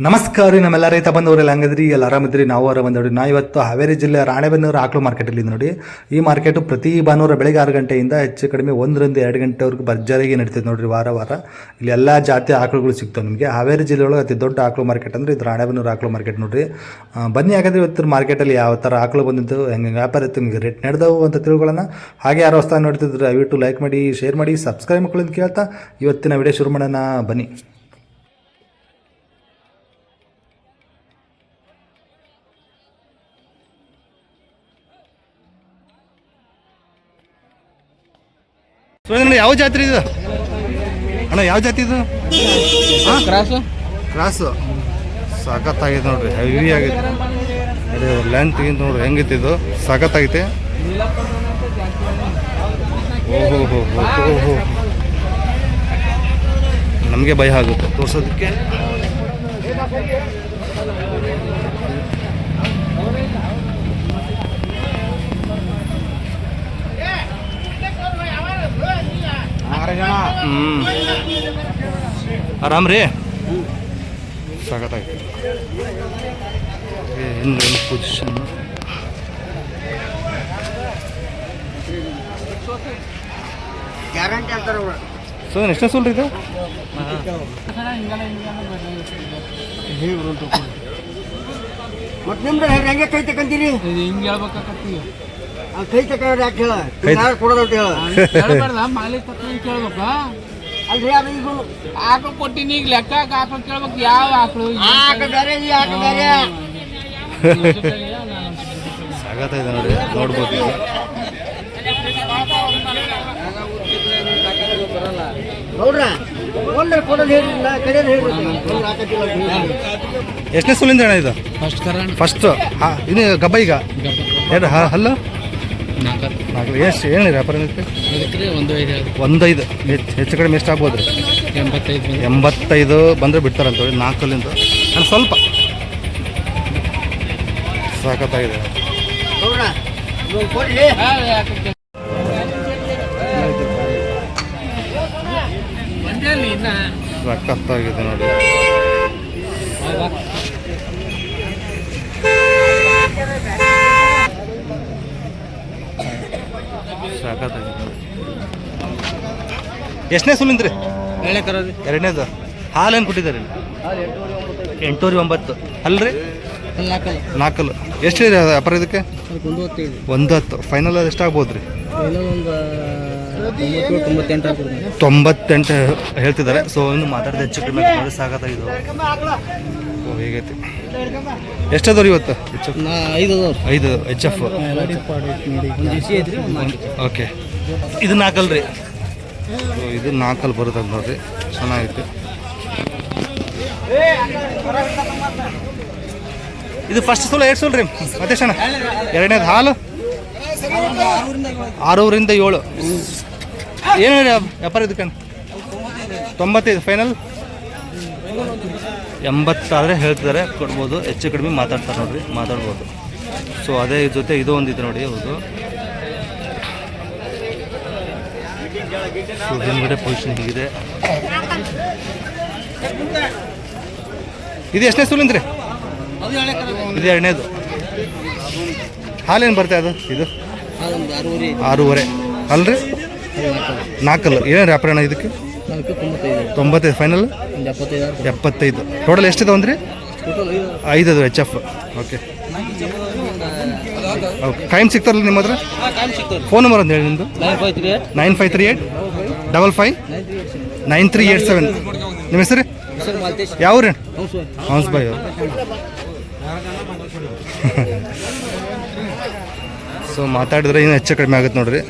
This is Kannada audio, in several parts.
ನಮಸ್ಕಾರ ರೀ ನಮ್ಮೆಲ್ಲ ರೈತ ಬಂದವರೆಲ್ಲ ಹಂಗದ್ರಿ ಎಲ್ಲ ಆರಾಮಿದ್ರಿ ನಾವು ಬಂದವ್ರಿ ನಾ ಇವತ್ತು ಹಾವೇರಿ ಜಿಲ್ಲೆ ರಾಣೆಬೆನ್ನೂರು ಆಕಳು ಮಾರ್ಕೆಟಲ್ಲಿ ನೋಡಿ. ಈ ಮಾರ್ಕೆಟು ಪ್ರತಿ ಭಾನುವಾರ ಬೆಳಗ್ಗೆ 6 ಗಂಟೆಯಿಂದ ಹೆಚ್ಚು ಕಡಿಮೆ 1 ರಿಂದ 2 ಗಂಟೆವರೆಗೂ ಭರ್ಜರಿಯಾಗಿ ನಡೀತದೆ ನೋಡ್ರಿ. ವಾರ ಇಲ್ಲಿ ಎಲ್ಲ ಜಾತಿಯ ಆಕಳುಗಳು ಸಿಗ್ತಾವೆ ನಿಮಗೆ. ಹಾವೇರಿ ಜಿಲ್ಲೆಯೊಳಗೆ ಅತಿ ದೊಡ್ಡ ಆಕಳು ಮಾರ್ಕೆಟ್ ಅಂದರೆ ಇದು ರಾಣೆಬೆನ್ನೂರು ಆಕಳು ಮಾರ್ಕೆಟ್ ನೋಡ್ರಿ. ಬನ್ನಿ ಹಾಗಾದ್ರೆ ಇವತ್ತು ಮಾರ್ಕೆಟಲ್ಲಿ ಯಾವ ಥರ ಆಕಳು ಬಂದಿದ್ದು, ಹೆಂಗೆ ವ್ಯಾಪಾರ ಇತ್ತು, ನಿಮಗೆ ರೇಟ್ ನಡೆದವು ಅಂತ ತಿಳ್ಕೊಳ್ಳೋಣ. ಹಾಗೆ ಯಾರು ಹೊಸ್ತಾಗಿ ನೋಡ್ತಿದ್ರು ದಯವಿಟ್ಟು ಲೈಕ್ ಮಾಡಿ, ಶೇರ್ ಮಾಡಿ, ಸಬ್ಸ್ಕ್ರೈಬ್ ಮಾಡ್ಕೊಳ್ಳಿ ಕೇಳ್ತಾ ಇವತ್ತಿನ ವಿಡಿಯೋ ಶುರು ಮಾಡೋಣ ಬನ್ನಿ. ಯಾವ ಜಾತ್ರೆ ಇದು ಅಣ್ಣ? ಯಾವ ಜಾತಿ ಇದು? ಕ್ರಾಸು ಸಖತ್ತಾಗಿದೆ ನೋಡ್ರಿ, ಹೆವಿ ಆಗಿದೆ. ಅದೇ ಲೆಂತ್ ಗಿಂತ ನೋಡ್ರಿ ಹೆಂಗಿತ್ತು ಇದು, ಸಖತ್ತಾಗೈತೆ. ಓಹೋ ಓಹೋ, ನಮಗೆ ಭಯ ಆಗುತ್ತೆ ತೋರ್ಸೋದಕ್ಕೆ. ಆರಾಮ್ ರೀ, ಸಖತ್ತಾಗಿ ಪೊಸಿಷನ್. ಸೊ ಎಷ್ಟೇ ಸೋಲ್ರಿ ಇದು? ಮತ್ತೆ ನಿಮ್ದು ಹೆಂಗೆ ಕೈ ತಕೊಂತೀರಿ? ಹಿಂಗೆ ಹೇಳ್ಬೇಕಾಕತ್ತೀವಿ. ಕೈ ತಕೊಂಡ್ರೆ ಯಾಕೆ ಹೇಳ ಕೊಡೋದಂತ ಹೇಳ ಮಾಲಿಕ್ ಕೇಳ್ಬೇಕ ಅಲ್ರಿ. ಅದು ಈಗ ಆಕಳು ಕೊಟ್ಟಿನಿ, ಈಗ ಲೆಕ್ಕ ಆಕಳು ಕೇಳ್ಬೇಕು. ಯಾವ ಆಕಳು ಬೇರೆ ಈ ಆಕಳು ಬೇರೆ ಸಾಗತ್ತಾಯಿದೆ ನೋಡಿ, ನೋಡ್ಬೋದು. ನೋಡ್ರ ಒಂದ್ರೆ ಕೊಡೋದು ಹೇಳಿಲ್ಲ, ಕಡೆಯೋದು ಹೇಳಿಲ್ಲ. ಎಷ್ಟನೇ ಸೋಲಿಂದ ಅಣ್ಣ ಇದು? ಫಸ್ಟ್ ಇದು ಗಬ್ಬ. ಈಗ ಎರಡು ಹಲ್ಲು 4 ಎಷ್ಟು ಏನಿದೆ ವ್ಯಾಪಾರ? 1.5 ಹೆಚ್ಚು ಕಡಿಮೆ ಎಷ್ಟು ಆಗ್ಬೋದು ರೀ? 85 ಬಂದರೆ ಬಿಡ್ತಾರಂತ ಹೇಳಿ 4 ಅಲ್ಲಿಂದ. ನಾನು ಸ್ವಲ್ಪ ಸಖತ್ತಾಗಿದೆ. ಸಖತ್ತಾಗಿದೆ ನೋಡಿ. ಎಷ್ಟನೇ ಸುಲಿಂದ್ರಿ? ಎರಡನೇದು. ಹಾಲು ಏನು ಕೊಟ್ಟಿದ್ದಾರೆ? 8.9 ಅಲ್ರಿ? 4 ಎಷ್ಟು ಇದೆ ವ್ಯಾಪಾರ ಇದಕ್ಕೆ? 110. ಫೈನಲ್ ಅದು ಎಷ್ಟಾಗ್ಬೋದು ರೀ? 98 ಹೇಳ್ತಿದ್ದಾರೆ. ಸೊ ಇನ್ನು ಮಾತಾಡಿದ ಹೆಚ್ಚು ಕಡಿಮೆ ಸಾಕಾಗಿದ್ದು. ಓ ಹೇಗೈತಿ? ಎಷ್ಟದವ್ರಿ ಇವತ್ತು? 5 HF. ಓಕೆ, ಇದು 4 ಅಲ್ರಿ? ಇದು 4 ಬರುತ್ತೆ ನೋಡ್ರಿ, ಚೆನ್ನಾಗಿತ್ತು. ಇದು ಫಸ್ಟ್ ಸೋಲ್ 2 ಸೋಲ್ ರೀ ಮತ್ತೆ ಅಣ್ಣ. ಎರಡನೇದು ಹಾಲು 6 ರಿಂದ 7. ಏನೇನು ವ್ಯಾಪಾರ ಇದಕ್ಕೆ? 95 ಫೈನಲ್. 80 ಆದರೆ ಹೇಳ್ತಿದ್ದಾರೆ, ಕೊಡ್ಬೋದು. ಹೆಚ್ಚು ಕಡಿಮೆ ಮಾತಾಡ್ತಾರೆ ನೋಡ್ರಿ, ಮಾತಾಡ್ಬೋದು. ಸೊ ಅದೇ ಜೊತೆ ಇದು ಒಂದಿದೆ ನೋಡಿ. ಹೌದು, ಹಿಂದ್ಗಡೆ ಪೊಸಿಷನ್ ಹೀಗಿದೆ. ಇದು ಎಷ್ಟನೇ ಸೂಲಿಂದ್ರಿ? ಇದು ಎರಡನೇದು. ಹಾಲೇನು ಬರ್ತದೆ ಅದು? ಇದು 6.5 ಅಲ್ರಿ? 4 ಏನೇನು ವ್ಯಾಪಾರ ಅಣ್ಣ ಇದಕ್ಕೆ? 95 ಫೈನಲ್. 75 ಟೋಟಲ್ ಎಷ್ಟಿದೆ ಅಂದ್ರಿ? 5 HF. ಓಕೆ, ಕಾಯಿನ್ ಸಿಗ್ತಾರಲ್ಲ ನಿಮ್ಮ ಹತ್ರ? ಫೋನ್ ನಂಬರ್ ಅಂತ ಹೇಳಿ ನಿಮ್ಮದು? 9538 55 9387. ನಿಮ್ಮ ಹೆಸರು ಯಾವ ರೀ? ಹೌಸ್ ಬಾಯ್ ಅವರು. ಸೊ ಮಾತಾಡಿದ್ರೆ ಇನ್ನೂ ಹೆಚ್ಚು ಕಡಿಮೆ ಆಗುತ್ತೆ ನೋಡ್ರಿ.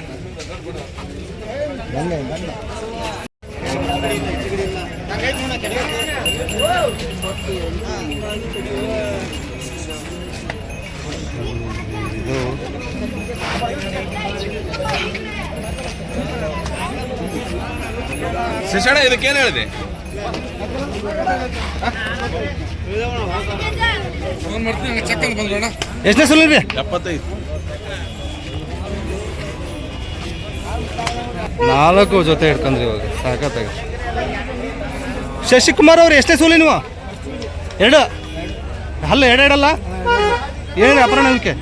ಇದು ಶಿಕ್ಷಣ ಇದಕ್ಕೇನು ಹೇಳಿದೆ? ಎಷ್ಟನೇ ಸಲ ರೀ? 75. 4 ಜೊತೆ ಹಿಡ್ಕೊಂಡ್ರಿ ಇವಾಗ, ಸಾಕತ್ತಾಗಿ. ಶಶಿಕುಮಾರ್ ಅವ್ರು ಎಷ್ಟೇ ಸೂಲಿ ನೀವು? ಎರಡು ಹಲ್ಲು ಎರಡಲ್ಲ ಏನು ವ್ಯಾಪಾರ ಇದಕ್ಕೆ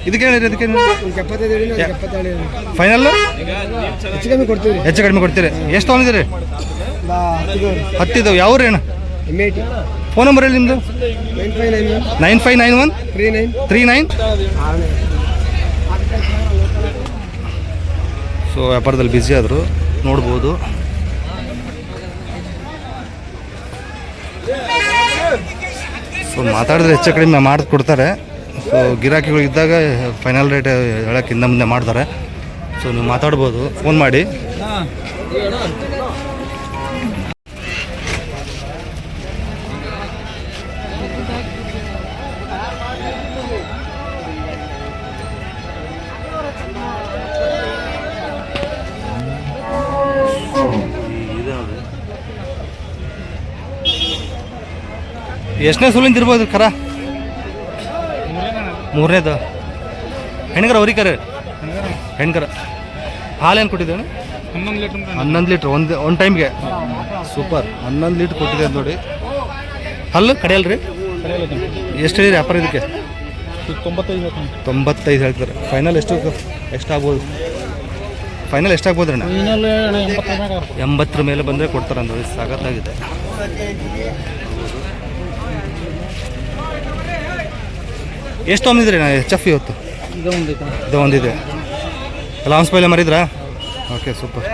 ಇದಕ್ಕೆ ಹೇಳಿರಿ ಇದಕ್ಕೆ ಫೈನಲ್ಲು ಹೆಚ್ಚು ಕಡಿಮೆ ಕೊಡ್ತೀರಿ ಎಷ್ಟು ತೊಗೊಂಡಿದ್ದೀರಿ 10 ಇದಾವೆ ಯಾವ್ರು ಏನು ಫೋನ್ ನಂಬರ್ ಹೇಳಿ ನಿಮ್ಮದು 95913939 ಸೊ ವ್ಯಾಪಾರದಲ್ಲಿ ಬ್ಯುಸಿ ಆದರು ನೋಡ್ಬೋದು. ಸೊ ಮಾತಾಡಿದ್ರೆ ಹೆಚ್ಚು ಕಡಿಮೆ ಮಾಡಿ ಕೊಡ್ತಾರೆ. ಸೊ ಗಿರಾಕಿಗಳು ಇದ್ದಾಗ ಫೈನಲ್ ರೇಟ್ ಹೇಳೋಕ್ಕೆ ಹಿಂದೆ ಮುಂದೆ ಮಾಡ್ತಾರೆ. ಸೊ ನೀವು ಮಾತಾಡ್ಬೋದು ಫೋನ್ ಮಾಡಿ. ಎಷ್ಟನೇ ಸುಲಿಂದ ಇರ್ಬೋದು ಕರ? ಮೂರನೇದು ಹೆಣ್ಗರ ಅವ್ರಿಕರ ಹೆಣ್ಗರ. ಹಾಲೇನು ಕೊಟ್ಟಿದ್ದೇನೆ? 11 ಲೀಟ್ರ್ ಒಂದು ಟೈಮ್ಗೆ. ಸೂಪರ್ 11 ಲೀಟ್ರ್ ಕೊಟ್ಟಿದೆ ನೋಡಿ. ಹಲ್ಲು ಕಡೆಯಲ್ರಿ ಎಷ್ಟು ಹೇಳಿರಿ ವ್ಯಾಪಾರ ಇದಕ್ಕೆ? 95 ಹೇಳ್ತಾರೆ. ಫೈನಲ್ ಎಷ್ಟಾಗ್ಬೋದು? ಫೈನಲ್ ಎಷ್ಟಾಗ್ಬೋದು ಅಣ್ಣ? 80 ಮೇಲೆ ಬಂದರೆ ಕೊಡ್ತಾರೆ ಅಂದ್ರೆ ಸಾಗತ್ತಾಗಿದೆ. ಎಷ್ಟು ತೊಗೊಂಡಿದ್ರಿ ನಾ ಎಚ್ ಎಫ್ ಇವತ್ತು? ಇದು ಒಂದಿದೆ. ಎಲ್ಲ ಹಂಸ್ ಪೈಲೆ ಮರಿದ್ರಾ? Okay super.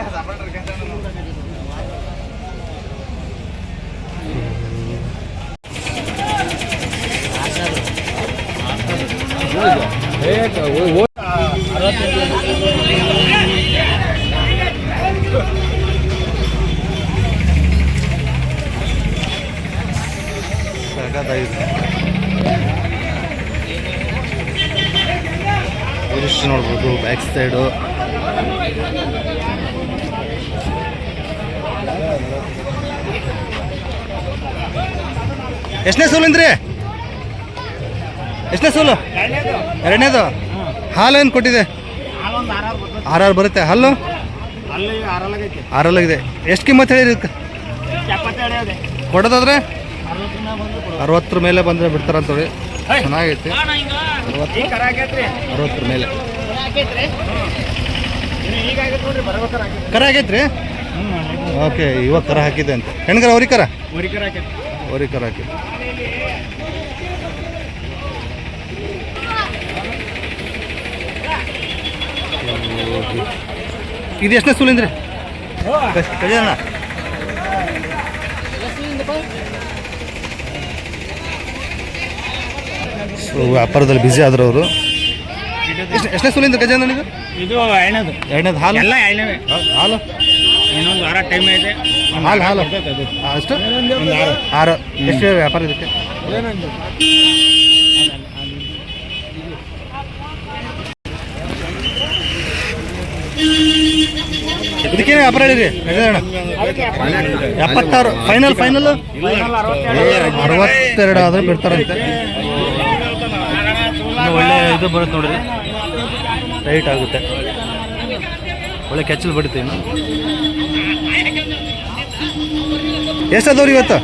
ಸಾಕಾಗಿದೆ. ಪೊಸಿಷನ್ ನೋಡ್ಬೋದು ಬ್ಯಾಕ್ ಸೈಡು. ಎಷ್ಟನೇ ಸೂಲಿಂದ್ರಿ? ಎಷ್ಟನೇ ಸೂಲು? ಎರಡನೇದು. ಹಾಲು ಏನು ಕೊಟ್ಟಿದೆ? 6 ಬರುತ್ತೆ. ಹಲ್ಲು 6 ಇದೆ. ಎಷ್ಟು ಕಿಮ್ಮತ್ತು ಹೇಳಿರಿ ಇದಕ್ಕೆ? ಕೊಡೋದಾದ್ರೆ 60 ಮೇಲೆ ಬಂದರೆ ಬಿಡ್ತಾರಂತೇಳಿ. ಚೆನ್ನಾಗೈತಿ. 60 ಮೇಲೆ ಕರ ಆಗೈತ್ರಿ. ಓಕೆ ಇವಾಗ ಕರ ಹಾಕಿದೆ ಅಂತ. ಹೆಣ್ಗರ ಅವ್ರಿಕರ ಹಾಕಿ. ಇದು ಎಷ್ಟನೇ ಸೂಲಿಂದ್ರಿ? ಕಳಿಯೋಣ. ಸೊ ವ್ಯಾಪಾರದಲ್ಲಿ ಬ್ಯುಸಿ ಆದ್ರು ಅವರು. ಎಷ್ಟನೇ ಸೂಲಿಂದ ಗಜೇಂದ್ರ ಇದು? ಎರಡನೇದು. ಹಾಲು ಹಾಲು ಇನ್ನೊಂದು ವಾರ ಟೈಮ್ ಇದೆ. ಹಾಲು ಅಷ್ಟು 6. ಎಷ್ಟು ವ್ಯಾಪಾರ ಇದಕ್ಕೆ? ಇದಕ್ಕೇನು ವ್ಯಾಪಾರ ಹೇಳಿರಿ ಗಜೇಂದ್ರ? 76. ಫೈನಲ್ 62 ಆದ್ರೆ ಬಿಡ್ತಾರಂತೆ. ಒಳ್ಳೆ ಇದು ಬರುತ್ತೆ ನೋಡ್ರಿ, ಟೈಟ್ ಆಗುತ್ತೆ, ಒಳ್ಳೆ ಕೆಚ್ಚಲು ಬಡುತ್ತೆ. ಇನ್ನು ಎಷ್ಟಾದವ್ರಿ ಇವತ್ತು?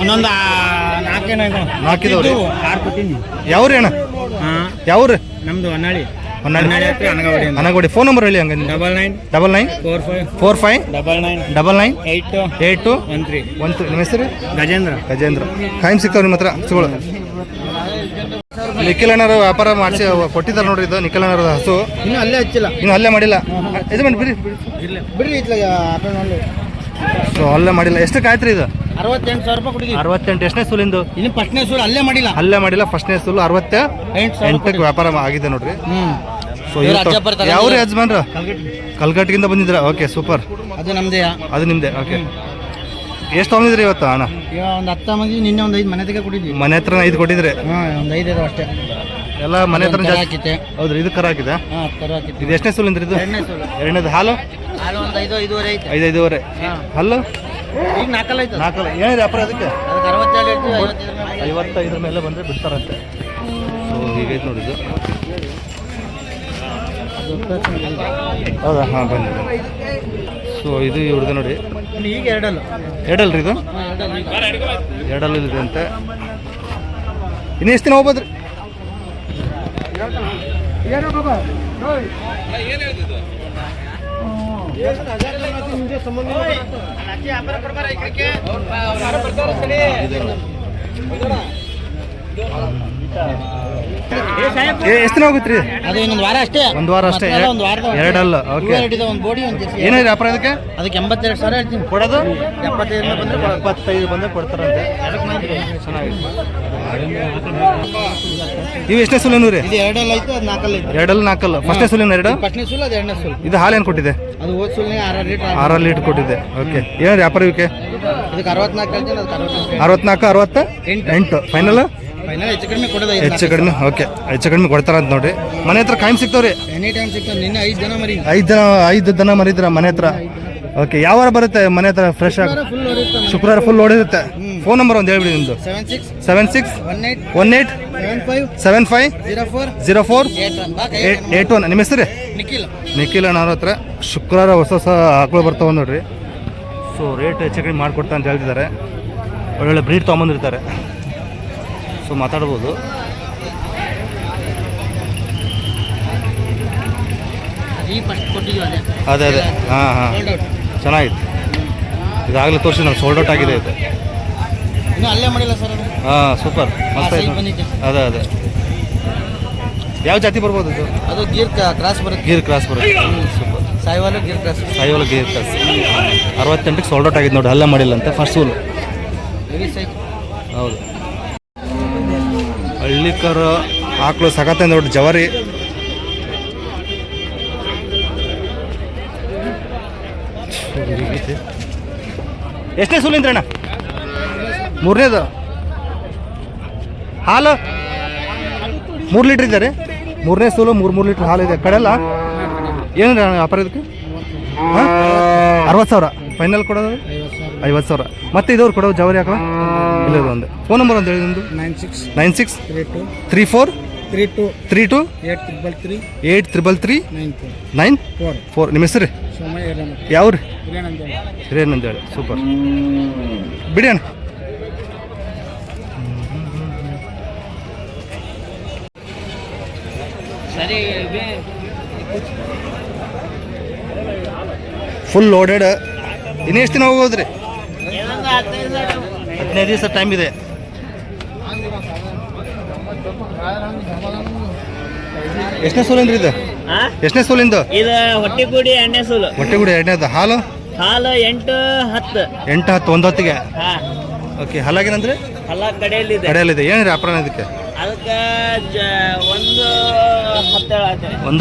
ಇನ್ನೊಂದು 4 ಯಾವ್ರಿ ಅಣ್ಣ? ಯಾವ್ರಿ? ನಮ್ದು ಹೊನ್ನಾಳಿ ಅನಗೋಡಿ. ಫೋನ್ ನಂಬರ್ ಹೇಳಿ. ಹಂಗೆ 99 45 99 82 13. ನಿಮ್ಮ ಹೆಸರು? ಗಜೇಂದ್ರ. ಕಾಯಿನ್ ಸಿಗ್ತಾವ ನಿಮ್ಮ ಹತ್ರ ಹಸುಗಳು? ನಿಖಿಲ್ ಅಣ್ಣರು ವ್ಯಾಪಾರ ಮಾಡಿಸಿ ಕೊಟ್ಟಿದ್ದಾರೆ ನೋಡ್ರಿ. ಇದು ನಿಖಿಲ್ ಅಣ್ಣರದ ಹಸು. ಇನ್ನು ಅಲ್ಲೇ ಮಾಡಿಲ್ಲ. ಇದು ಮಾಡಿ ಬಿಡ್ರಿ. ಸೊ ಅಲ್ಲೇ ಮಾಡಿಲ್ಲ. ಎಷ್ಟಕ್ಕೆ ಆಯ್ತು ರೀ ಇದು? 68,000 ರೂಪಾಯಿ ಕೊಟ್ಟಿದ್ದೀವಿ. 68. ಎಷ್ಟನೇ ಸೂಲಿಂದು? ಇನ್ನು ಫಸ್ಟ್ನೇ ಸೂಲು ಅಲ್ಲೇ ಮಾಡಿಲ್ಲ. ಫಸ್ಟ್ನೇ ಸೂಲು 68 ವ್ಯಾಪಾರ ಆಗಿದೆ ನೋಡ್ರಿ. ಸೊ ಯಾವ್ರಿ ಯಜಮಾನ್ರು? ಕಲ್ಗಟ್ಟಿಗಿಂದ ಬಂದಿದ್ರ? Okay super. ಅದು ನಿಮ್ದೇ. ಓಕೆ ಎಷ್ಟು ತೊಗೊಂಡಿದ್ರಿ ಇವತ್ತು ಹಣ? ಒಂದು 10 ಮಂದಿ. ನಿನ್ನೆ ಒಂದು 5 ಮನೆ ತೆಗೆ ಕೊಟ್ಟಿದ್ವಿ. ಮನೆ ಹತ್ರ 5 ಕೊಟ್ಟಿದ್ರೆ? ಒಂದು 5 ಇದಾವೆ ಅಷ್ಟೇ. ಎಲ್ಲ ಮನೆ ಹತ್ರ ಜಾಸ್ತಿ. ಹೌದ್ರಿ. ಇದು ಕರ ಹಾಕಿದೆ? ಇದು ಎಷ್ಟನೇ ಸೂಲಿಂದ್ರಿ ಇದು? ಎರಡನೇದು. ಹಾಲು ಒಂದು 5-5.5. ಹಲ್ಲು ಈಗ 4 ಏನಿದೆ ವ್ಯಾಪಾರ ಅದಕ್ಕೆ? 55 ಮೇಲೆ ಬಂದರೆ ಬಿಡ್ತಾರಂತೆ. ಸೊ ಹೀಗೈತೆ ನೋಡಿದ್ದು. ಹೌದಾ? ಹಾಂ ಬನ್ನಿ. ಸೊ ಇದು ಇವ್ರದ್ದು ನೋಡಿ, ಈಗ ಎರಡಲ್ಲ ಎರಡಲ್ರಿ ಇದು, ಎರಡಲ್ಲಿ ಇದೆ ಅಂತೆ. ಇನ್ನು ಎಷ್ಟು ದಿನ ಹೋಗ್ಬೋದ್ರಿ? ಎಷ್ಟು ದಿನ ಹೋಗುತ್ತೆ ರೀ? ಅದು ಇನ್ನೊಂದು ವಾರ ಅಷ್ಟೇ. ಒಂದು ವಾರ ಅಷ್ಟೇ, ಒಂದು ವಾರದ ಎರಡಲ್ಲ. ಓಕೆ, ಒಂದು ಬೋಡಿ ಒಂದು ಏನಿದೆ ವ್ಯಾಪಾರ ಅದಕ್ಕೆ? ಅದಕ್ಕೆ 82,000 ಹೇಳ್ತೀನಿ. ಕೊಡೋದು 75 ಬಂದ್ರೆ 75 ಬಂದರೆ ಕೊಡ್ತಾರಂತೆ. ಚೆನ್ನಾಗಿದೆ. ಇವು ಎಷ್ಟನೇ ಸುಲಿನೂ ರೀ? ಇದು ಎರಡಲ್ಲ ಐತೆ, ಅದು ನಾಲ್ಕಲ್ಲ ಐತೆ. ಎರಡಲ್ಲ ನಾಲ್ಕಲ್ಲ. ಫಸ್ಟ್ನೇ ಸುಲಿನ ಎರಡು, ಫಸ್ಟ್ನೇ ಸುಲ್, ಅದು ಎರಡನೇ ಸುಲ್. ಇದು ಹಾಲು ಏನು ಕೊಟ್ಟಿದೆ? ಅದು ಹೋದ ಸುಲ್ನಾಗ 6 ಲೀಟರ್. 6 ಲೀಟರ್ ಕೊಟ್ಟಿದೆ. ಓಕೆ, ಏನು ವ್ಯಾಪಾರ ಇವಕ್ಕೆ? ಅದಕ್ಕೆ 64 ಹೇಳ್ತೀನಿ, ಅದಕ್ಕೆ 64, 68 ಫೈನಲ್. ಫೈನಲ್ ಹೆಚ್ಚು ಕಡಿಮೆ ಕೊಡೋದು. ಹೆಚ್ಚು ಕಡಿಮೆ. ಓಕೆ, ಹೆಚ್ಚು ಕಡಿಮೆ ಕೊಡ್ತಾರಂತ ನೋಡ್ರಿ. ಮನೆ ಹತ್ರ ಕಾಯಂ ಸಿಗ್ತಾವ್ರಿ? ಎನಿ ಟೈಮ್ ಸಿಗ್ತಾವೆ. ನಿನ್ನೆ 5 ಜನ ಮರಿ, 5 ದನ ಮರಿದ್ರ ಮನೆ ಹತ್ರ. ಓಕೆ, ಯಾವ ವಾರ ಬರುತ್ತೆ ಮನೆ ಹತ್ರ ಫ್ರೆಶ್ ಆಗಿ? ಫುಲ್ ಹೊಡಿತಾವೆ. ಶುಕ್ರವಾರ ಫುಲ್ ಓಡಿರುತ್ತೆ. ಫೋನ್ ನಂಬರ್ ಒಂದು ಹೇಳ್ಬಿಡಿ ನಿಮ್ಮದು. 76 18 75 04 81. ನಿಮ್ಮ ಹೆಸರು? ನಿಖಿಲ್. ನಿಖಿಲ್ ಅನ್ನೋರ ಹತ್ರ ಶುಕ್ರವಾರ ಹೊಸ ಹೊಸ ಆಕಳು ಬರ್ತಾವೆ ನೋಡ್ರಿ. ಸೊ ರೇಟ್ ಹೆಚ್ಚು ಕಡಿಮೆ ಮಾಡಿಕೊಡ್ತಾ ಅಂತ ಹೇಳ್ತಿದ್ದಾರೆ. ಒಳ್ಳೊಳ್ಳೆ ಬ್ರೀಡ್ ತೊಗೊಂಬಂದಿರ್ತಾರೆ. ಸೊ ಮಾತಾಡ್ಬೋದು. ಅದೇ ಅದೇ, ಹಾಂ ಹಾಂ, ಚೆನ್ನಾಗಿತ್ತು. ಇದಾಗಲೇ ತೋರಿಸಿ ನಾವು ಸೋಲ್ಡ್ ಔಟ್ ಆಗಿದೆ ಇದು. ಇನ್ನು ಅಲ್ಲೇ ಮಾಡಿಲ್ಲ ಸರ್ ಅದು. ಹಾಂ, ಸೂಪರ್ ಮಸ್ತ್ size ಆಯ್ತು. ಬಂದಿದೆ. ಅದೇ ಅದೇ. ಯಾವ ಜಾತಿ ಬರ್ಬೋದು ಇದು? ಅದು ಗೀರ್ ಕ್ರಾಸ್ ಬರುತ್ತೆ. ಗೀರ್ ಕ್ರಾಸ್ ಬರುತ್ತೆ. Super. Sahiwal Gir cross. Sahiwal Gir cross. 68ಕ್ಕೆ ಸೋಲ್ಡ್ ಔಟ್ ಆಗಿದೆ ನೋಡಿ, ಅಲ್ಲೇ ಮಾಡಿಲ್ಲ ಅಂತ ಫಸ್ಟ್ ಸೂಲು. Heavy size. ಹೌದು, ಹಳ್ಳಿಕರು ಆಕಳು ಸಖತ್ತ ನೋಡಿ. ಜವಾರಿ ಎಷ್ಟನೇ ಸೂಲಿಂದ್ರಿ ಅಣ್ಣ? 3ನೇದು. ಹಾಲು 3 ಲೀಟ್ರ್ ಇದೆ ರೀ. 3ನೇ ಸೂಲು 3 ಲೀಟ್ರ್ ಹಾಲು ಇದೆ. ಕಡೆಲ್ಲ ಏನಿದೆ ವ್ಯಾಪಾರ ಇದಕ್ಕೆ? ಹಾಂ, 60,000 ಫೈನಲ್ ಕೊಡೋದು. 50,000. ಮತ್ತೆ ಇದವ್ರು ಕೊಡೋದು ಜವಾರಿ ಹಾಕಲ್ಲ? ಇಲ್ಲ, ಒಂದು ಫೋನ್ ನಂಬರ್ ಅಂತ ಹೇಳಿ ನಿಮ್ಮದು. 96 34 32 8333 94. ನಿಮ್ಮ ಹೆಸರು? ಯಾವ ರೀ? ಹಿರೇನಂದೇಳಿ. ಸೂಪರ್, ಬಿಡಿ ಅಣ್ಣ. Full loaded. ಇನ್ನು ಎಷ್ಟು ದಿನ ಹೋಗೋದ್ರಿ? 15 ದಿವಸ ಟೈಮ್ ಇದೆ. ಎಷ್ಟನೇ ಸೋಲಿಂದ್ರಿ ಇದು? ಎಷ್ಟನೇ ಸೋಲಿಂದು? ಇದು ಹೊಟ್ಟಿಗೂಡಿ ಎಣ್ಣೆ ಸೂಲು. ಹೊಟ್ಟೆಗೂಡಿ ಎರಡನೇದು. ಹಾಲು 8 10. 8 10 ಒಂದು ಹೊತ್ತಿಗೆ. ಓಕೆ, ಹಾಲಾಗೇನಂದ್ರೆ ಹಲ್ಲ ಕಡೆಯಲ್ಲಿದೆ. ಕಡೆಯಲ್ಲಿದೆ. ಏನಿದೆ ವ್ಯಾಪಾರ ಇದಕ್ಕೆ? ಅದಕ್ಕೆ 1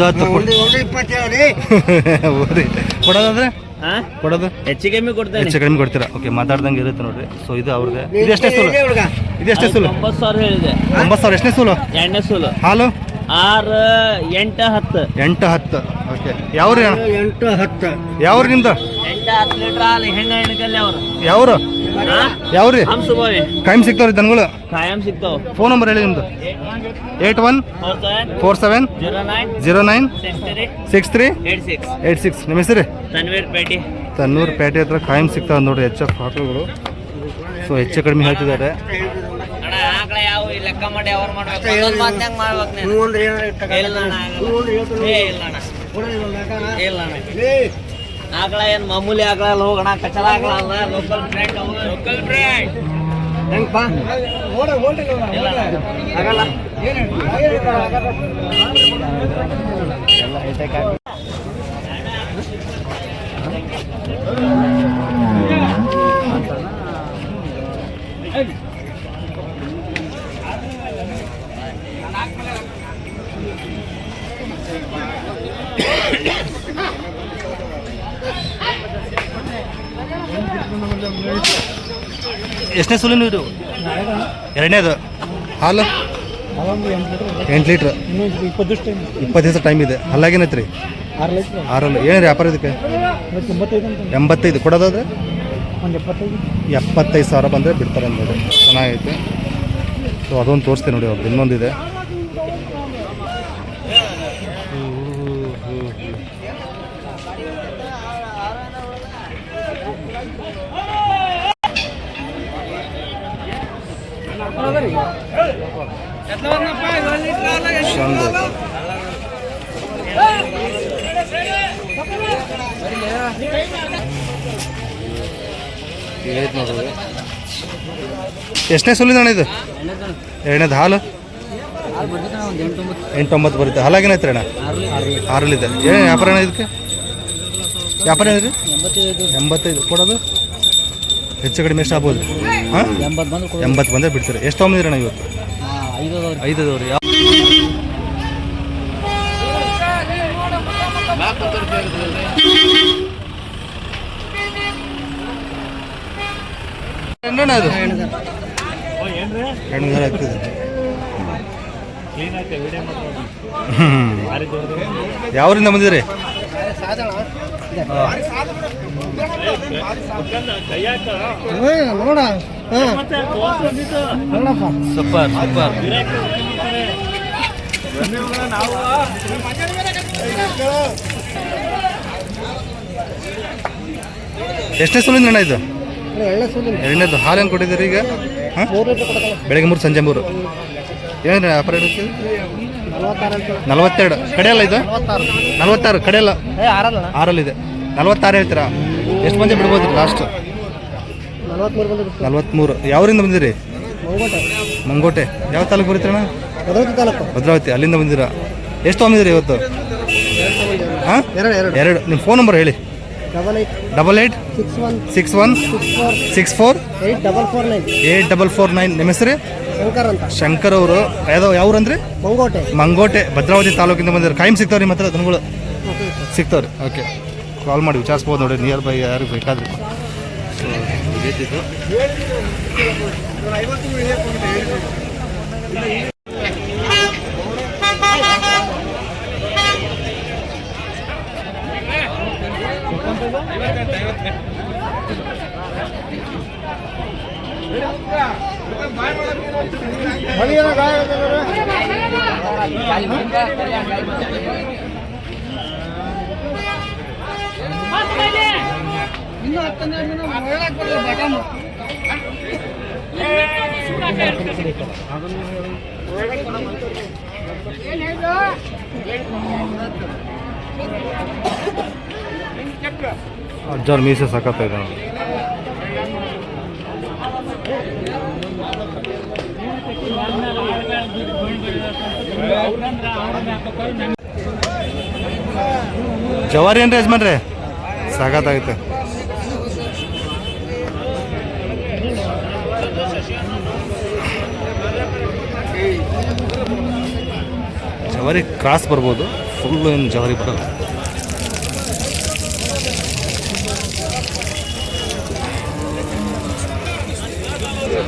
10 1 10 ಕೊಡೋದಾದ್ರೆ ಕೊಡೋದು ಹೆಚ್ಚು ಕಮ್ಮಿ ಕೊಡ್ತೇನೆ. ಹೆಚ್ಚು ಕಡಿಮೆ ಕೊಡ್ತೀರಾ? ಓಕೆ, ಮಾತಾಡ್ದಂಗೆ ಇರುತ್ತೆ ನೋಡ್ರಿ. ಸೊ ಇದು ಅವ್ರದ್ದೇ. ಇದು ಎಷ್ಟೇ ಸೂಲು? ಇದು ಎಷ್ಟೇ ಸೂಲು? 9,000 ಹೇಳಿದೆ. 9,000. ಎಷ್ಟನೇ ಸೂಲು? ಎಣ್ಣೆ ಸೂಲು. ಹಾಲು 6 8 10. 8 10. ಓಕೆ, ಯಾವ್ರಿ ಅಣ್ಣ? 8 10. ಯಾವ್ರಿ ನಿಮ್ದು? 8 10 ಲೀಟ್ರ್ ಹಾಲು ಹೆಂಗ ಹೆಣ್ಕಲ್ಲಿ ಅವರು. ಯಾವ್ರು? ಯಾವ್ರಿ? ಹಂಸುಬೋವಿ ಕಾಯಂ ಸಿಗ್ತಾವ್ರಿ ದನಗಳು? ಕಾಯಂ ಸಿಗ್ತಾವ. ಫೋನ್ ನಂಬರ್ ಹೇಳಿ ನಿಮ್ದು. 81 47 09 63 86. ನಿಮ್ಮ ಹೆಸರು? ತನ್ನೂರು ಪೇಟೆ ಹತ್ರ ಕಾಯಂ ಸಿಗ್ತಾವೆ ನೋಡ್ರಿ HF ಆಕಳುಗಳು. ಸೊ ಹೆಚ್ಚು ಕಡಿಮೆ ಹೇಳ್ತಿದ್ದಾರೆ. ಲೆಕ್ಕ ಮಾಡಿ ಅವ್ರು ಮಾಡ್ಬೇಕು. ಆಕಳ ಏನ್ ಮಾಮೂಲಿ ಆಕಳ ಹೋಗೋಣ, ಕಚಲ ಆಕಳ ಅಲ್ಲ. Local brand. ಲೋಕಲ್ ಬ್ರ್ಯಾಂಡ್ ಹೆಂಗಪ್ಪ? ಆಗಲ್ಲ. ಎಷ್ಟನೇ ಸೂಲಿನ ಇದು? ಎರಡನೇದು. ಹಾಲು 8 ಲೀಟ್ರ್. 20 ದಿವಸ ಟೈಮ್ ಇದೆ. ಹಲ್ಲಾಗೇನೈತೆ ರೀ? 6 ಏನು ವ್ಯಾಪಾರ ಇದಕ್ಕೆ? 85. ಕೊಡೋದಾದ್ರೆ 75,000 ಬಂದರೆ ಬಿಡ್ತಾರೆ ನೋಡಿ. ಚೆನ್ನಾಗೈತೆ. ಸೊ ಅದೊಂದು ತೋರಿಸ್ತೀನಿ ನೋಡಿ ಅವ್ರದ್ದು. ಇನ್ನೊಂದಿದೆ. ಚಂದ ನೋಡ್ರಿ. ಎಷ್ಟನೇ ಸುಲಿದ ಅಣ್ಣ ಇದು? ಎರಡನೇದು ಹಾಲು 8-9 ಬರುತ್ತೆ. ಹಾಲಾಗೇನೈತೆ ಅಣ್ಣ? 6 ಏನು ವ್ಯಾಪಾರ ಅಣ್ಣ ಇದಕ್ಕೆ? ವ್ಯಾಪಾರ ಏನಿದೆ? 85 ಕೊಡೋದು ಹೆಚ್ಚು ಕಡಿಮೆ ಎಷ್ಟು ಆಗ್ಬೋದು? ಹಾಂ 80 ಬಂದರೆ ಬಿಡ್ತೀರಿ. ಎಷ್ಟು ತೊಗೊಂಡಿದ್ದೀರಣ್ಣ ಇವತ್ತು? 5 ಅದಾವ್ರಿ. ಯಾವ ಹೆಣ್ಣಣ್ಣ ಅದು? ಹೆಣ್ಣು ಆಗ್ತದೆ. ಯಾವರಿಂದ ಬಂದಿದ್ರಿ? Super super. ಎಷ್ಟನೇ ಸುಲಿಂದ ಅಣ್ಣ ಇದು? ಎರಡನೇದು. ಹಾಲು ಏನು ಕೊಟ್ಟಿದ್ದೀರಿ ಈಗ? ಹಾಂ ಬೆಳಗ್ಗೆ 3 ಸಂಜೆ 3. ಏನು ವ್ಯಾಪಾರ ಇರುತ್ತೆ? 42 ಕಡೆಯಲ್ಲ ಇದು? 46 ಕಡೆಯಲ್ಲ 6ರಲ್ಲಿದೆ. 46 ಹೇಳ್ತೀರಾ? ಎಷ್ಟು ಮಂದಿ ಬಿಡ್ಬೋದು ಲಾಸ್ಟ್? 43. ಯಾವರಿಂದ ಬಂದಿರಿ? ಮಂಗೋಟೆ. ಯಾವ ತಾಲೂಕು ಬರೀತೀರಣ್ಣ? ಭದ್ರಾವತಿ. ಅಲ್ಲಿಂದ ಬಂದಿರಾ? ಎಷ್ಟು ತೊಗೊಂಡಿದ್ದೀರಿ ಇವತ್ತು? ಹಾಂ 2. ನಿಮ್ಮ ಫೋನ್ ನಂಬರ್ ಹೇಳಿ. 88 61 64 8449. ನಿಮ್ಮ ಹೆಸರು? ಶಂಕರ್ ಅವರು. ಯಾವ್ರಂದ್ರಿ? ಮಂಗೋಟೆ ಭದ್ರಾವತಿ ತಾಲೂಕಿಂದ ಬಂದಿರ. ಕಾಯಂ ಸಿಗ್ತಾವ್ರಿ ನಿಮ್ಮ ಹತ್ರ ದನಗಳು? ಸಿಗ್ತಾವ್ರಿ. ಓಕೆ, ಕಾಲ್ ಮಾಡಿ ವಿಚಾರಿಸ್ಬೋದು ನೋಡಿ, ನಿಯರ್ ಬೈ ಯಾರಿಗೆ ಬೇಕಾದ್ರೆ. ಅಜ್ಜಾರ್ ಮೀಸೆ ಸಖತ್ತಾಗಿದೆ. ಜವಾರಿ ಏನ್ರಿ ಯಜಮಾನ್ರೆ? ಸಾಕಾಗತ್ತೆ. ಜವಾರಿ ಕ್ರಾಸ್ ಬರ್ಬೋದು, ಫುಲ್ ಏನು ಜವಾರಿ ಬರಲ್ಲ.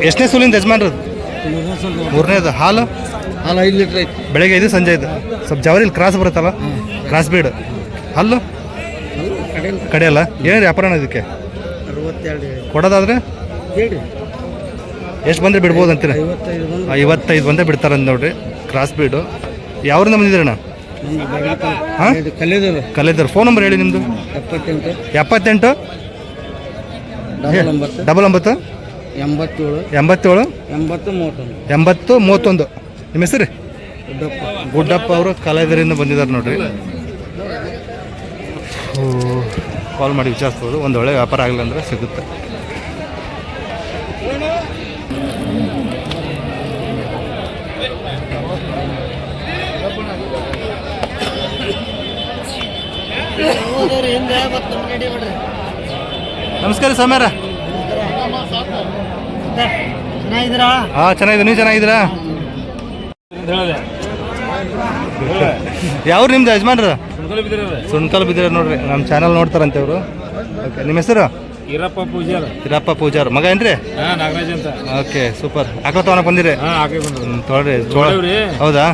ಎಷ್ಟನೇ ಸೂಲಿಂದ ಯಜಮಾನ್ರದ್ದು? 3ನೇದು. ಹಾಲು 5 ಲೀಟ್ರ್ ಐತಿ. ಬೆಳಗ್ಗೆ 5 ಸಂಜೆ 5. ಸ್ವಲ್ಪ ಜವಾರಿಲಿ ಕ್ರಾಸ್ ಬರುತ್ತಲ್ಲ, ಕ್ರಾಸ್ ಬೀಡ್. ಹಲ್ಲು ಕಡೆಯಲ್ಲ. ಏನು ವ್ಯಾಪಾರ ಇದಕ್ಕೆ? 62 ಕೊಡೋದಾದ್ರೆ ಎಷ್ಟು ಬಂದರೆ ಬಿಡ್ಬೋದು ಅಂತೀರ? 55 ಬಂದರೆ ಬಿಡ್ತಾರಂತ ನೋಡ್ರಿ. ಕ್ರಾಸ್ ಬೀಡು. ಯಾವ್ರಿಂದ ಬಂದಿದ್ದೀರಣ್ಣ? ಹಾಂ ಕಲೆದರ್. ಫೋನ್ ನಂಬರ್ ಹೇಳಿ ನಿಮ್ಮದು. 78 99 87 80 31. ನಿಮ್ಮ ಹೆಸರು? ಗುಡ್ಡಪ್ಪ ಅವರು ಕಲೆದರಿಂದ ಬಂದಿದ್ದಾರೆ ನೋಡ್ರಿ. ಕಾಲ್ ಮಾಡಿ ವಿಚಾರಿಸ್ಬೋದು. ಒಂದು ಒಳ್ಳೆ ವ್ಯಾಪಾರ ಆಗಲಿಲ್ಲ ಅಂದರೆ ಸಿಗುತ್ತೆ. ನಮಸ್ಕಾರ ಸ್ವಾಮ್ಯಾರ. ಹಾಂ ಚೆನ್ನಾಗಿದೆ. ನೀವು ಚೆನ್ನಾಗಿದ್ದೀರಾ? ಯಾವ್ರು ನಿಮ್ದು ಯಜಮಾನ್ರ? ಸುಣ್ಕಲ್ ಬಿದ್ದೀರ ನೋಡ್ರಿ. ನಮ್ಮ ಚಾನಲ್ ನೋಡ್ತಾರಂತೆ ಅವರು. ಓಕೆ, ನಿಮ್ಮ ಹೆಸರು? ಈರಪ್ಪ ಪೂಜಾರ್. ಮಗ ಏನ್ರಿ? ನಾಗರಾಜ್ ಅಂತ. Okay, super. ಆಕಳ ತಗೊಳಕ್ ಬಂದಿರಿ? ತೊಗೊಳ್ರಿ. ಹೌದಾ?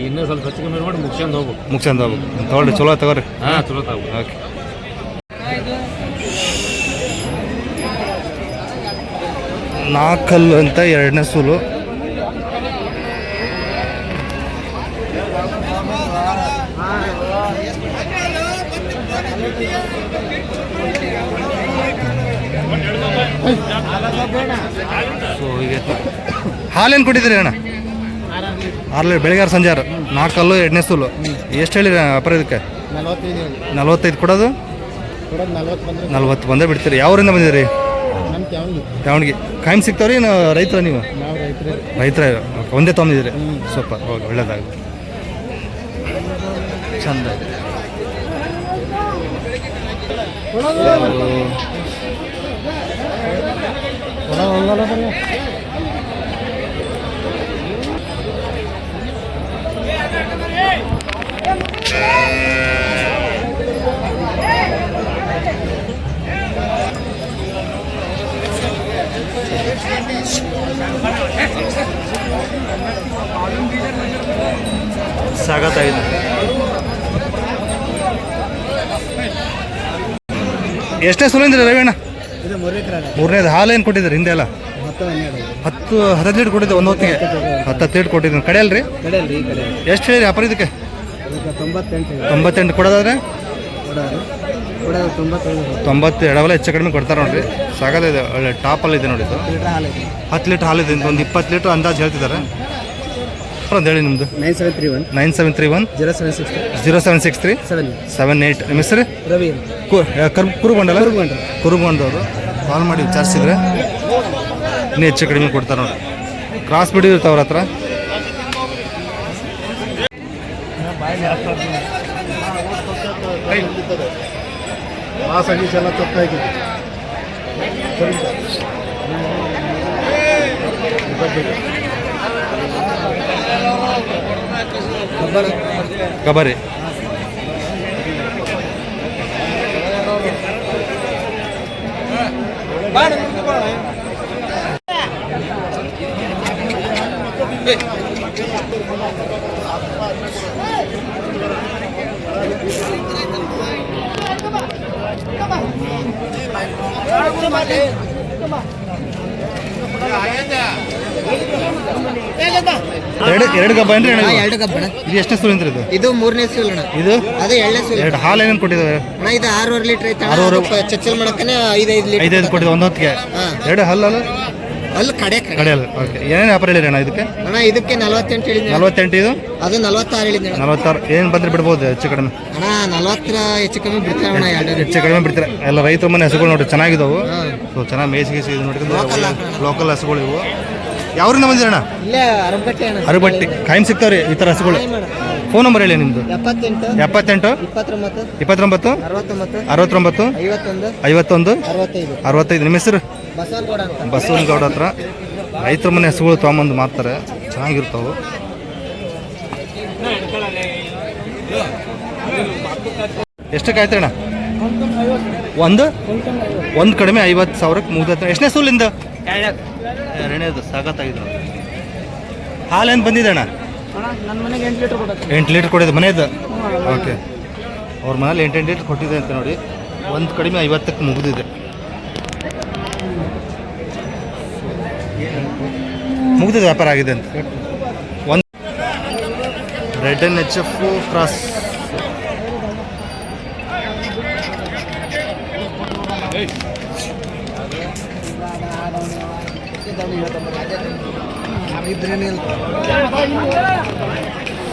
ಇನ್ನೂ ಸ್ವಲ್ಪ ಹೆಚ್ಚು ಕಮ್ಮಿ ಮಾಡಿ ಮುಗಿಸ್ಕೊಂಡು ಹೋಗ್ಬೇಕು. ತೊಗೊಳ್ರಿ, ಚಲೋ ತಗೋರಿ. ಚಲೋ ತಗೋ. ಓಕೆ. ನಾಲ್ಕಲ್ಲು ಅಂತ 2ನೇ ಸೂಲು. ಸೊ ಹೀಗೆ ಹಾಲೇನು ಕೊಟ್ಟಿದ್ದೀರಿ ಅಣ್ಣ? 6 ಲೀಟ್ರ್ ಬೆಳಿಗ್ಗೆ 6 ಸಂಜೆ 6 4 ಹಲ್ಲು 2ನೇ ಸೂಲು. ಎಷ್ಟು ಹೇಳಿರಿ ವ್ಯಾಪಾರ ಇದಕ್ಕೆ? 45 ಕೊಡೋದು? 40 ಬಂದರೆ ಬಿಡ್ತೀರಿ. ಯಾವರಿಂದ ಬಂದಿದ್ದೀರಿ? ದಾವಣಗೆರೆ. ಕಾಯಂ ಸಿಗ್ತಾವ್ರಿ ಏನು ರೈತರ ನೀವು? ರೈತರ ಒಂದೇ ತೊಗೊಂಡಿದ್ದೀರಿ. ಸೂಪರ್, ಹೋಗಿ ಒಳ್ಳೇದಾಗಲಿ. ಚಂದ. ಸಾಗತ್ತಾಗಿದೆ. ಎಷ್ಟೇ ಸುಲಿಂದ್ರಿ ರವಿಯಣ್ಣ? 3ನೇದು. ಹಾಲು ಏನು ಕೊಟ್ಟಿದ್ದೀರಿ ಹಿಂದೆ ಎಲ್ಲ? 10-15 ಲೀಟ್ರ್ ಕೊಟ್ಟಿದ್ದೆ ಒಂದು ಹೊತ್ತಿಗೆ. 10 ಲೀಟ್ರ್ ಕೊಟ್ಟಿದ್ದೀನಿ. ಕಡೆ ಅಲ್ರಿ? ಎಷ್ಟು ಹೇಳಿ ವ್ಯಾಪಾರ ಇದಕ್ಕೆ? 98 ಕೊಡೋದಾದ್ರೆ 90 ಎಡವಲ್ಲ ಹೆಚ್ಚು ಕಡಿಮೆ ಕೊಡ್ತಾರೆ ನೋಡ್ರಿ. ಸಾಗದಿದೆ, ಒಳ್ಳೆ ಟಾಪಲ್ಲಿ ಇದೆ ನೋಡಿ. ಇದು 10 ಲೀಟ್ರ್ ಹಾಲಿದೆ. ಒಂದು 20 ಲೀಟ್ರ್ ಅಂದಾಜು ಹೇಳ್ತಿದ್ದಾರೆ. ಒಂದು ಹೇಳಿ ನಿಮ್ಮದು. 9731 0763 78. ನಿಮ್ಮ ಹೆಸರು? ರವಿ. ಕುರುಗೊಂಡಲ್ಲ? ಕುರುಗೊಂಡವರು. ಕಾಲ್ ಮಾಡಿ ವಿಚಾರಿಸಿದ್ರೆ ಇನ್ನೂ ಹೆಚ್ಚು ಕಡಿಮೆ ಕೊಡ್ತಾರೆ ನೋಡಿ. ಕ್ರಾಸ್ ಬಿಡಿ ಇರ್ತಾವ್ರ ಹತ್ರ. ಕಬರಿ. ಎರಡು ಗಬ್ಬ ಅಂದ್ರೆ ಎರಡು ಕಬ್ಬಣ. ಇದು ಎಷ್ಟನೇ ಸೂಲ್ ಅಂದ್ರೆ ಇದು 3ನೇ ಸೂಲ್ ಅಣ್ಣ. ಇದು ಅದು 2ನೇ ಸೂಲ್. ಎರಡು ಹಾಲು ಏನೇನು ಕೊಟ್ಟಿದ್ದಾವೆ? ಇದು 6.5 ಲೀಟರ್ ಐತೆ. ಚಚ್ಚಲ್ ಮಾಡಕ್ಕನೆ 5 ಲೀಟರ್. 5 ಕೊಟ್ಟಿದ್ದು ಒಂದು ಹೊತ್ತಿಗೆ. ಎರಡು ಹಲ್ಲು ಅಲ್ಲಿ ಕಡೆ ಕಡೆಯಲ್ಲ. ಓಕೆ, ಏನೇನು ವ್ಯಾಪಾರ ಹೇಳಿರಿ ಅಣ್ಣ ಇದಕ್ಕೆ? ಅಣ್ಣ ಇದಕ್ಕೆ 48 ಹೇಳಿದ್ದೆ. 48. ಇದು ಅದು 46 ಹೇಳಿದ್ದೆ. 46 ಏನು ಬಂದ್ರೆ ಬಿಡ್ಬೋದು ಹೆಚ್ಚು ಕಡಿಮೆ? ಅಣ್ಣ 40 ಹೆಚ್ಚು ಕಮ್ಮಿ ಬಿಡ್ತಾರೆ ಅಣ್ಣ. ಹೆಚ್ಚು ಕಡಿಮೆ ಬಿಡ್ತಾರೆ. ಎಲ್ಲ ರೈತರ ಮನೆ ಹಸುಗಳು ನೋಡ್ರಿ, ಚೆನ್ನಾಗಿದ್ದಾವೆ. ಸೊ ಚೆನ್ನಾಗಿ ಮೇಸಿಗೆ ಇದು ನೋಡ್ಕೊಂಡು ಲೋಕಲ್ ಹಸುಗಳು ಇವು. ಯಾವ್ರಿಂದ ಬಂದಿರಣ್ಣ? ಇಲ್ಲೇ ಅರಬಟ್ಟಿ ಅಣ್ಣ. ಅರಬಟ್ಟಿ. ಕಾಯಂ ಸಿಗ್ತಾವ್ರಿ ಈ ಥರ ಹಸುಗಳು. ಫೋನ್ ನಂಬರ್ ಹೇಳಿ ನಿಮ್ಮದು. 78 29 69 51 65. ನಿಮ್ಮ ಹೆಸರು? ಬಸವನಗೌಡ ಹತ್ರ ರೈತರ ಮನೆ ಹಸುಗಳು ತೊಗೊಂಬಂದು ಮಾರ್ತಾರೆ, ಚೆನ್ನಾಗಿರ್ತಾವೆ. ಎಷ್ಟಕ್ಕೆ ಆಯ್ತಣ್ಣ? ಒಂದು ಕಡಿಮೆ 50,000ಕ್ಕೆ ಮುಗ್ದತ್ರ. ಎಷ್ಟನೇ ಸೂಲಿಂದ? 2ನೇದು. ಸಾಗತ್ತಾಗಿದ್ರು. ಹಾಲೇನು ಬಂದಿದೆ ಅಣ್ಣ? ನನ್ನ ಮನೆಗೆ 8 ಲೀಟರ್ ಕೊಡುತ್ತೆ. 8 ಲೀಟರ್ ಕೊಡಿದೆ ಮನೆಯದು. ಓಕೆ, ಅವ್ರ ಮನೇಲಿ 8 ಲೀಟರ್ ಕೊಟ್ಟಿದೆ ಅಂತ ನೋಡಿ. ಒಂದು ಕಡಿಮೆ 50ಕ್ಕೆ ಮುಗಿದಿದೆ. ಮುಗಿದಿದೆ, ವ್ಯಾಪಾರ ಆಗಿದೆ ಅಂತ. ಒಂದು ರೆಡ್ ಎನ್ HF ಕ್ರಾಸ್.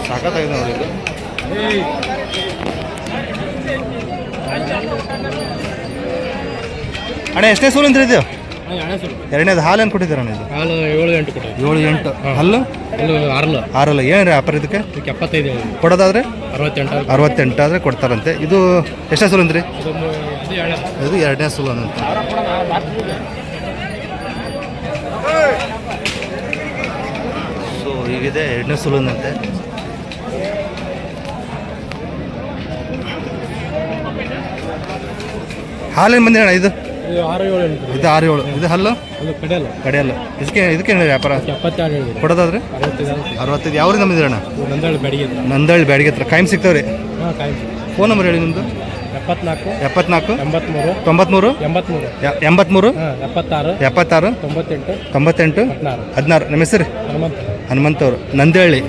ಸಾಕಾಗಿದೆ ನೋಡಿ ಇದು. ಅಣ್ಣ ಎಷ್ಟನೇ ಸೂಲ್ ಅಂತ ಹೇಳಿದ್ದೆ? 2ನೇದು. ಹಾಲು ಏನು ಕೊಟ್ಟಿದ್ದೀರ ಅಣ್ಣ ಇದು? ಹಾಲು 7-8 ಕೊಟ್ಟು. 7-8. ಹಲ್ಲು 6. ಏನು ರೀ ವ್ಯಾಪಾರ ಇದಕ್ಕೆ? 75 ಕೊಡೋದಾದ್ರೆ 68 ಆದರೆ ಕೊಡ್ತಾರಂತೆ. ಇದು ಎಷ್ಟನೇ ಸೂಲ್ ಅಂದ್ರಿ? ಇದು 2ನೇ ಸೂಲ್ ಅಂತ. ಸೊ ಹೀಗಿದೆ 2ನೇ ಸೂಲಂತೆ. ಹಾಲೇನು ಬಂದಿದೆ ಅಣ್ಣ ಇದು? 6-7. ಇದು 6-7. ಇದು ಹಲ್ಲು ಕಡೆಯಲ್ಲ. ಇದಕ್ಕೆ ವ್ಯಾಪಾರ? 72 ಕೊಡೋದಾದ್ರೆ 65. ಯಾವ್ರಿಂದ ಬಂದಿದೆ ಅಣ್ಣ? ನಂದಳ್ಳಿ ಬ್ಯಾಡಿಗೆ ಹತ್ರ. ಕಾಯಂ ಸಿಗ್ತಾವ್ರಿ. ಫೋನ್ ನಂಬರ್ ಹೇಳಿ ನಿಮ್ಮದು. 74 73 93 83 76 98 98 16. ನಿಮ್ಮ ಹೆಸರು? ಹನುಮಂತವ್ರು. ನಂದಳ್ಳಿ.